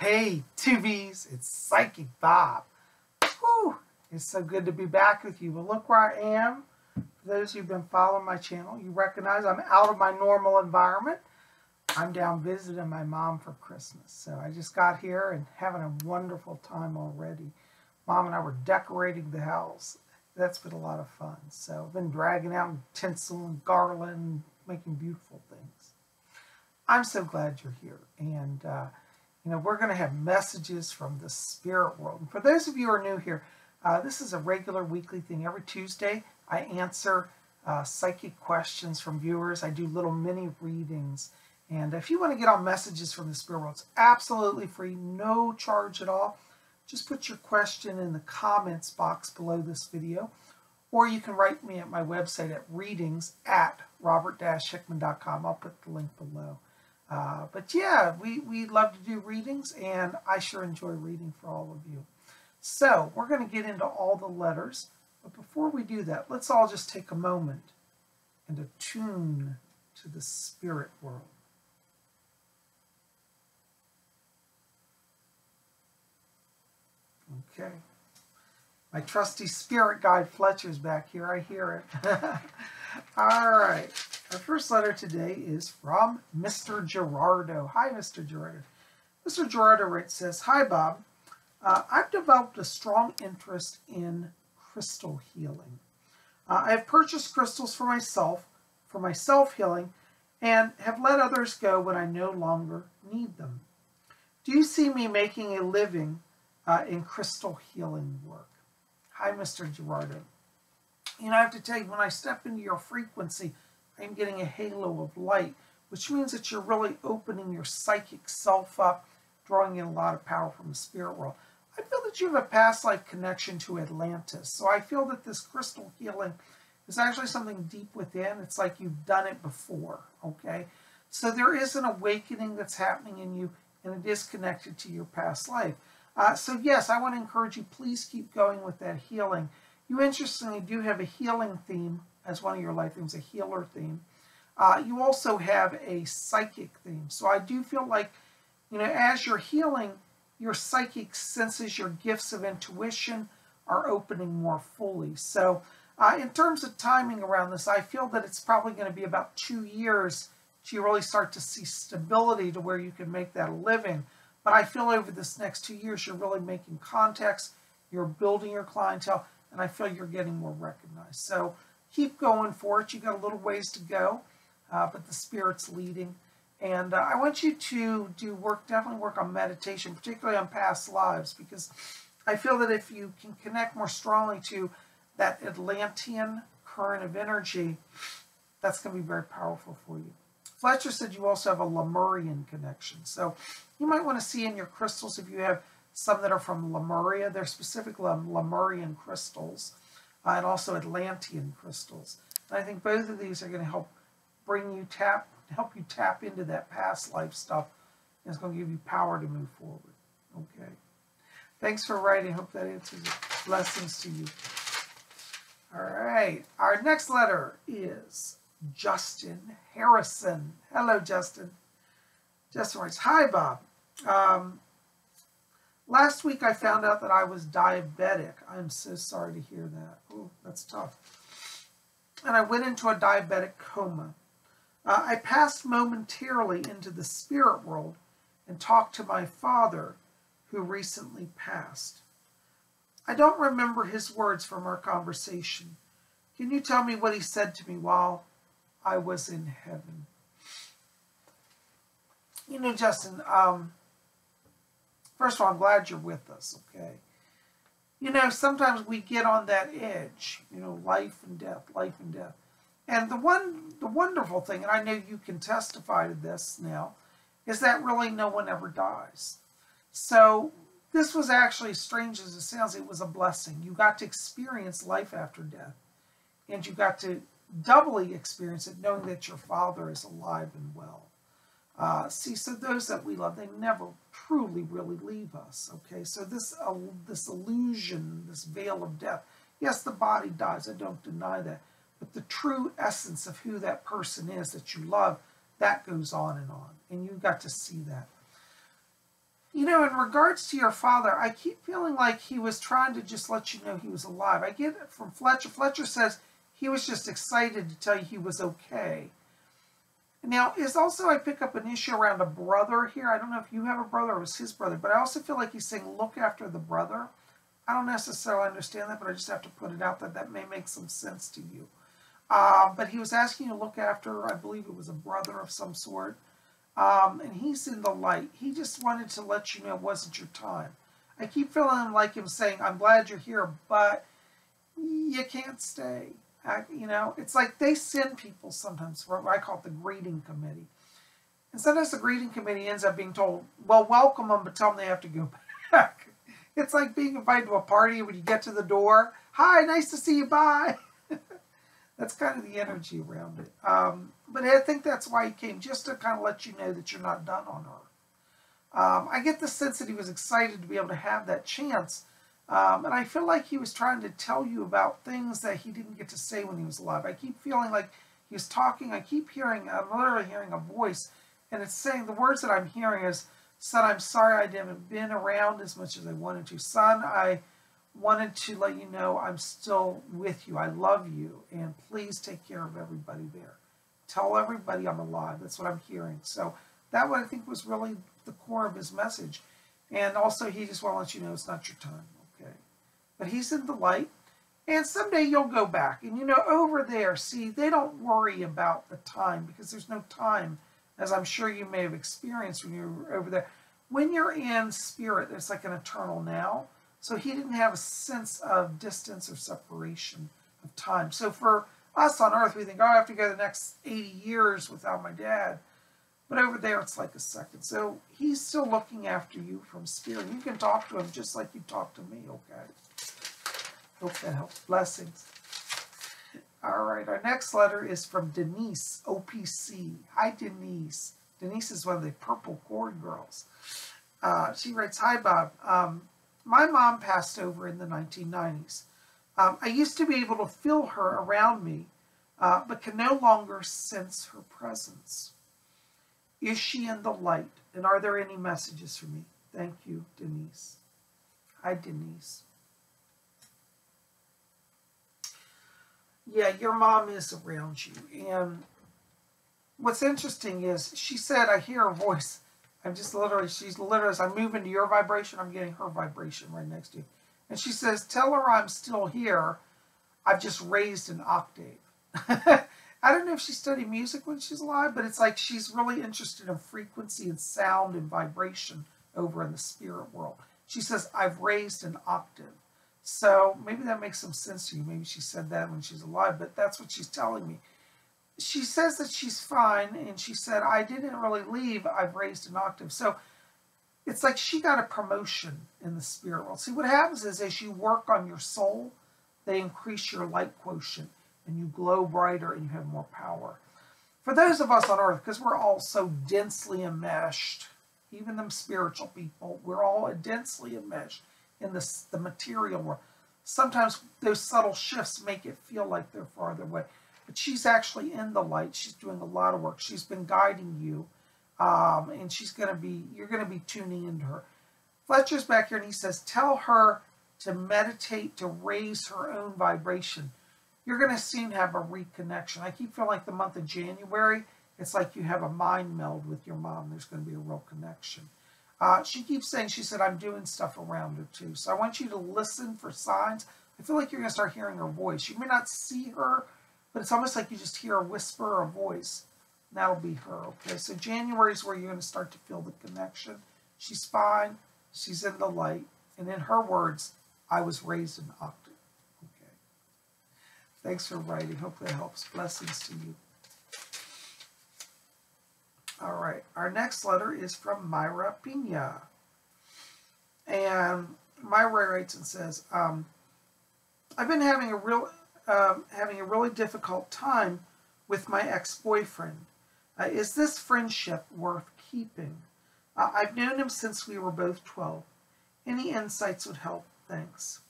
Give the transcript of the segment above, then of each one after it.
Hey, 2Bs, it's Psychic Bob. Whew, it's so good to be back with you. Well, look where I am. For those who've been following my channel, you recognize I'm out of my normal environment. I'm down visiting my mom for Christmas. So I just got here and having a wonderful time already. Mom and I were decorating the house. That's been a lot of fun. So I've been dragging out tinsel and garland, making beautiful things. I'm so glad you're here. And, we're going to have messages from the spirit world. And for those of you who are new here, this is a regular weekly thing. Every Tuesday, I answer psychic questions from viewers. I do little mini readings. And if you want to get on messages from the spirit world, it's absolutely free, no charge at all. Just put your question in the comments box below this video. Or you can write me at my website at readings@robert-hickman.com. I'll put the link below. But yeah, we love to do readings, and I sure enjoy reading for all of you. So we're going to get into all the letters. But before we do that, let's all just take a moment and attune to the spirit world. Okay. My trusty spirit guide Fletcher's back here. I hear it. All right. Our first letter today is from Mr. Girardo. Hi, Mr. Girardo. Mr. Girardo says, Hi, Bob. I've developed a strong interest in crystal healing. I have purchased crystals for my self-healing, and have let others go when I no longer need them. Do you see me making a living in crystal healing work? Hi, Mr. Girardo. I have to tell you, when I step into your frequency, I'm getting a halo of light, which means that you're really opening your psychic self up, drawing in a lot of power from the spirit world. I feel that you have a past life connection to Atlantis. So I feel that this crystal healing is actually something deep within. It's like you've done it before, okay? So there is an awakening that's happening in you, and it is connected to your past life. So yes, I want to encourage you, please keep going with that healing. You interestingly do have a healing theme as one of your life themes, a healer theme. You also have a psychic theme. So I do feel like, as you're healing, your psychic senses, your gifts of intuition are opening more fully. So in terms of timing around this, I feel that it's probably going to be about 2 years till you really start to see stability to where you can make that a living. But I feel over this next 2 years, you're really making contacts, you're building your clientele, and I feel you're getting more recognized. So keep going for it. You got a little ways to go, but the Spirit's leading. And I want you to definitely work on meditation, particularly on past lives, because I feel that if you can connect more strongly to that Atlantean current of energy, that's going to be very powerful for you. Fletcher said you also have a Lemurian connection. So you might want to see in your crystals, if you have some that are from Lemuria, they're specifically Lemurian crystals, and also Atlantean crystals. And I think both of these are going to help help you tap into that past life stuff, and it's going to give you power to move forward. Okay. Thanks for writing. Hope that answers it. Blessings to you. All right. Our next letter is Justin Harrison. Hello, Justin. Justin writes, Hi, Bob. Last week I found out that I was diabetic. I'm so sorry to hear that. Oh, that's tough. And I went into a diabetic coma. I passed momentarily into the spirit world and talked to my father, who recently passed. I don't remember his words from our conversation. Can you tell me what he said to me while I was in heaven? Justin, first of all, I'm glad you're with us, okay? Sometimes we get on that edge, life and death, life and death. And the wonderful thing, and I know you can testify to this now, is that really no one ever dies. So this was actually, strange as it sounds, it was a blessing. You got to experience life after death. And you got to doubly experience it knowing that your father is alive and well. So those that we love, they never truly really leave us, okay? So this illusion, this veil of death, yes, the body dies, I don't deny that, but the true essence of who that person is that you love, that goes on, and you got to see that. You know, in regards to your father, I keep feeling like he was trying to just let you know he was alive. I get it from Fletcher. Fletcher says he was just excited to tell you he was okay. Now, is also I pick up an issue around a brother here. I don't know if you have a brother or it was his brother, but I also feel like he's saying look after the brother. I don't necessarily understand that, but I just have to put it out that may make some sense to you. But he was asking you to look after, I believe it was a brother of some sort. And he's in the light. He just wanted to let you know it wasn't your time. I keep feeling like him saying, I'm glad you're here, but you can't stay. You know, it's like they send people sometimes, I call it the greeting committee. And sometimes the greeting committee ends up being told, well, welcome them, but tell them they have to go back. It's like being invited to a party when you get to the door. Hi, nice to see you, bye. That's kind of the energy around it. But I think that's why he came, just to kind of let you know that you're not done on Earth. I get the sense that he was excited to be able to have that chance. And I feel like he was trying to tell you about things that he didn't get to say when he was alive. I keep feeling like he was talking. I'm literally hearing a voice. And it's saying, the words that I'm hearing is, son, I'm sorry I haven't been around as much as I wanted to. Son, I wanted to let you know I'm still with you. I love you. And please take care of everybody there. Tell everybody I'm alive. That's what I'm hearing. So that one I think was really the core of his message. And also he just want to let you know it's not your time. Okay. But he's in the light. And someday you'll go back. And you know, over there, see, they don't worry about the time because there's no time, as I'm sure you may have experienced when you were over there. When you're in spirit, it's like an eternal now. So he didn't have a sense of distance or separation of time. So for us on Earth, we think, oh, I have to go the next 80 years without my dad. But over there, it's like a second. So he's still looking after you from spirit. You can talk to him just like you talk to me, okay? Hope that helps. Blessings. All right, our next letter is from Denise OPC. Hi, Denise. Denise is one of the purple cord girls. She writes, hi, Bob. My mom passed over in the 1990s. I used to be able to feel her around me, but can no longer sense her presence. Is she in the light? And are there any messages for me? Thank you, Denise. Hi, Denise. Yeah, your mom is around you. And what's interesting is she said, I hear her voice. She's literally, as I move into your vibration, I'm getting her vibration right next to you. And she says, tell her I'm still here. I've just raised an octave. I don't know if she studied music when she's alive, but it's like she's really interested in frequency and sound and vibration over in the spirit world. She says, I've raised an octave. So maybe that makes some sense to you. Maybe she said that when she's alive, but that's what she's telling me. She says that she's fine, and she said, I didn't really leave. I've raised an octave. So it's like she got a promotion in the spirit world. See, what happens is as you work on your soul, they increase your light quotient, and you glow brighter, and you have more power. For those of us on Earth, because we're all so densely enmeshed, even them spiritual people, we're all densely enmeshed in the material world. Sometimes those subtle shifts make it feel like they're farther away. But she's actually in the light. She's doing a lot of work. She's been guiding you. And you're going to be tuning into her. Fletcher's back here and he says, tell her to meditate, to raise her own vibration. You're going to soon have a reconnection. I keep feeling like the month of January, it's like you have a mind meld with your mom. There's going to be a real connection. She keeps saying, she said, I'm doing stuff around her too. So I want you to listen for signs. I feel like you're going to start hearing her voice. You may not see her, but it's almost like you just hear a whisper or a voice. And that'll be her, okay? So January is where you're going to start to feel the connection. She's fine. She's in the light. And in her words, I was raised an octave. Okay. Thanks for writing. Hope that helps. Blessings to you. All right. Our next letter is from Myra Pina. And Myra writes and says, I've been having a really difficult time with my ex-boyfriend. Is this friendship worth keeping? I've known him since we were both 12. Any insights would help. Thanks.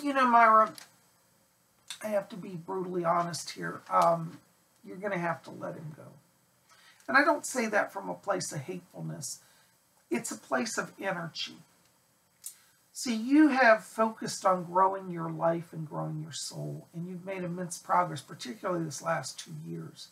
You know, Myra, I have to be brutally honest here. You're going to have to let him go. And I don't say that from a place of hatefulness. It's a place of energy. See, you have focused on growing your life and growing your soul, and you've made immense progress, particularly this last 2 years.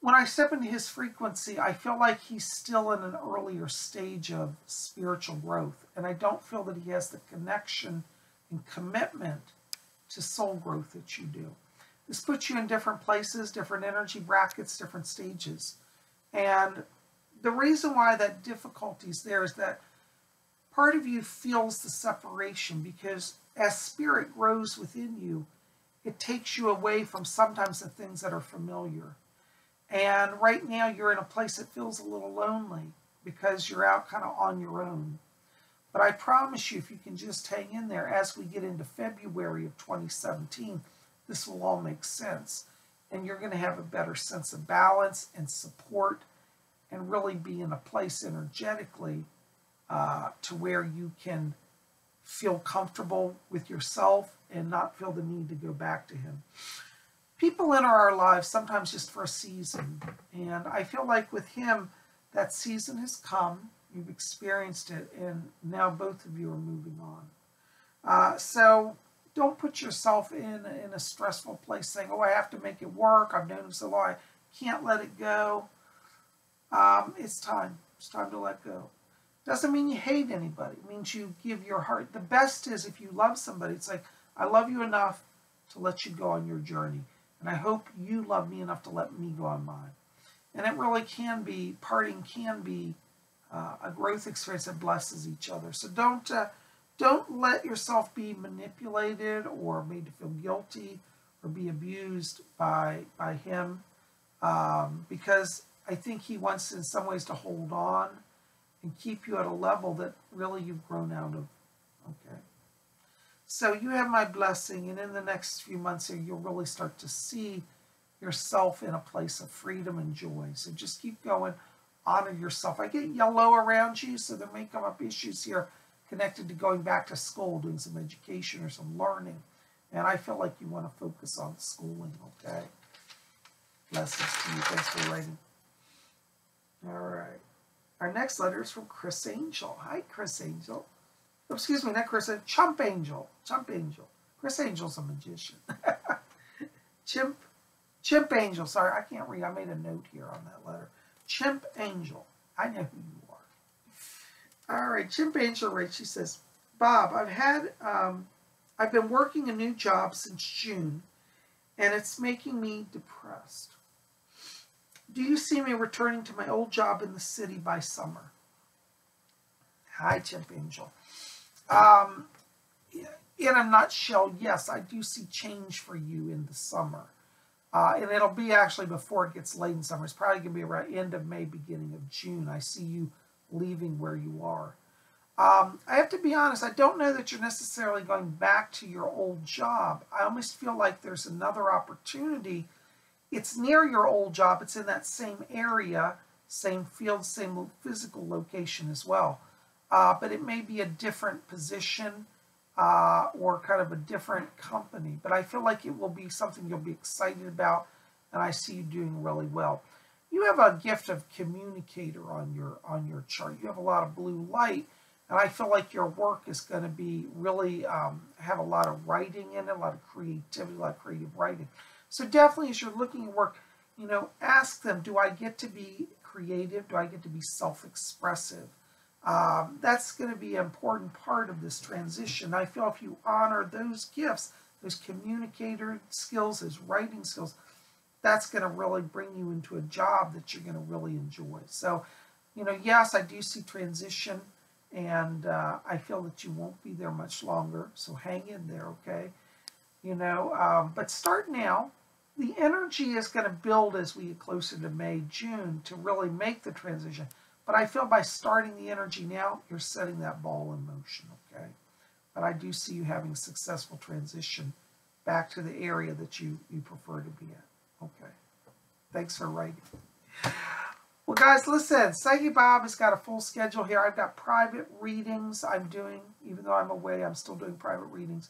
When I step into his frequency, I feel like he's still in an earlier stage of spiritual growth, and I don't feel that he has the connection and commitment to soul growth that you do. This puts you in different places, different energy brackets, different stages. And the reason why that difficulty is there is that part of you feels the separation, because as spirit grows within you, it takes you away from sometimes the things that are familiar. And right now you're in a place that feels a little lonely because you're out kind of on your own. But I promise you, if you can just hang in there, as we get into February of 2017, this will all make sense. And you're going to have a better sense of balance and support and really be in a place energetically to where you can feel comfortable with yourself and not feel the need to go back to him. People enter our lives sometimes just for a season. And I feel like with him, that season has come. You've experienced it. And now both of you are moving on. So don't put yourself in a stressful place saying, oh, I have to make it work. I've known him so long. I can't let it go. It's time. It's time to let go. Doesn't mean you hate anybody. It means you give your heart. The best is if you love somebody, it's like, I love you enough to let you go on your journey. And I hope you love me enough to let me go on mine. And it really can be, parting can be a growth experience that blesses each other. So don't let yourself be manipulated or made to feel guilty or be abused by him. Because I think he wants in some ways to hold on and keep you at a level that really you've grown out of. Okay. So you have my blessing, and in the next few months here, you'll really start to see yourself in a place of freedom and joy. So just keep going, honor yourself. I get yellow around you, so there may come up issues here connected to going back to school, doing some education or some learning. And I feel like you want to focus on schooling, okay? Blessings to you. Thanks for writing. All right. Our next letter is from Chris Angel. Hi, Chris Angel. Oh, excuse me, not Chris, Chump Angel. Chump Angel. Chris Angel's a magician. Chimp Angel. Sorry, I can't read. I made a note here on that letter. Chimp Angel. I know who you are. All right, Chimp Angel writes. She says, Bob, I've been working a new job since June, and it's making me depressed. Do you see me returning to my old job in the city by summer? Hi, Chimp Angel. In a nutshell, yes, I do see change for you in the summer. And it'll be actually before it gets late in summer. It's probably going to be around end of May, beginning of June. I see you leaving where you are. I have to be honest, I don't know that you're necessarily going back to your old job. I almost feel like there's another opportunity. It's near your old job. It's in that same area, same field, same physical location as well. But it may be a different position or kind of a different company. But I feel like it will be something you'll be excited about, and I see you doing really well. You have a gift of communicator on your chart. You have a lot of blue light, and I feel like your work is going to be really have a lot of writing in it, a lot of creativity, a lot of creative writing. So definitely as you're looking at work, you know, ask them, do I get to be creative? Do I get to be self-expressive? That's going to be an important part of this transition. I feel if you honor those gifts, those communicator skills, those writing skills, that's going to really bring you into a job that you're going to really enjoy. So, you know, yes, I do see transition, and I feel that you won't be there much longer. So hang in there, okay? You know, but start now. The energy is going to build as we get closer to May, June to really make the transition. But I feel by starting the energy now, you're setting that ball in motion, okay? But I do see you having a successful transition back to the area that you prefer to be at. Okay. Thanks for writing. Well, guys, listen. Psychic Bob has got a full schedule here. I've got private readings I'm doing. Even though I'm away, I'm still doing private readings.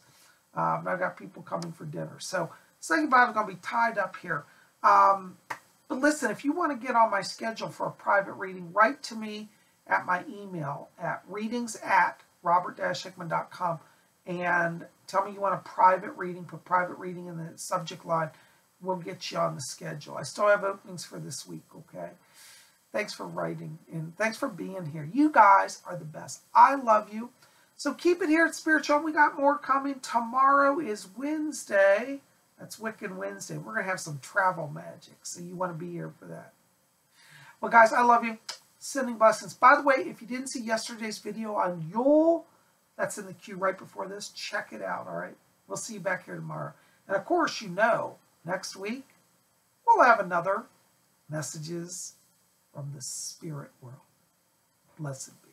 I've got people coming for dinner. So Psychic Bob is going to be tied up here. But listen, if you want to get on my schedule for a private reading, write to me at my email at readings@robert-hickman.com and tell me you want a private reading. Put private reading in the subject line. We'll get you on the schedule. I still have openings for this week, okay? Thanks for writing and thanks for being here. You guys are the best. I love you. So keep it here at Spiritual. We got more coming. Tomorrow is Wednesday. That's Wiccan Wednesday. We're going to have some travel magic, so you want to be here for that. Well, guys, I love you. Sending blessings. By the way, if you didn't see yesterday's video on Yule, that's in the queue right before this. Check it out, all right? We'll see you back here tomorrow. And, of course, you know, next week, we'll have another Messages from the Spirit World. Blessed be.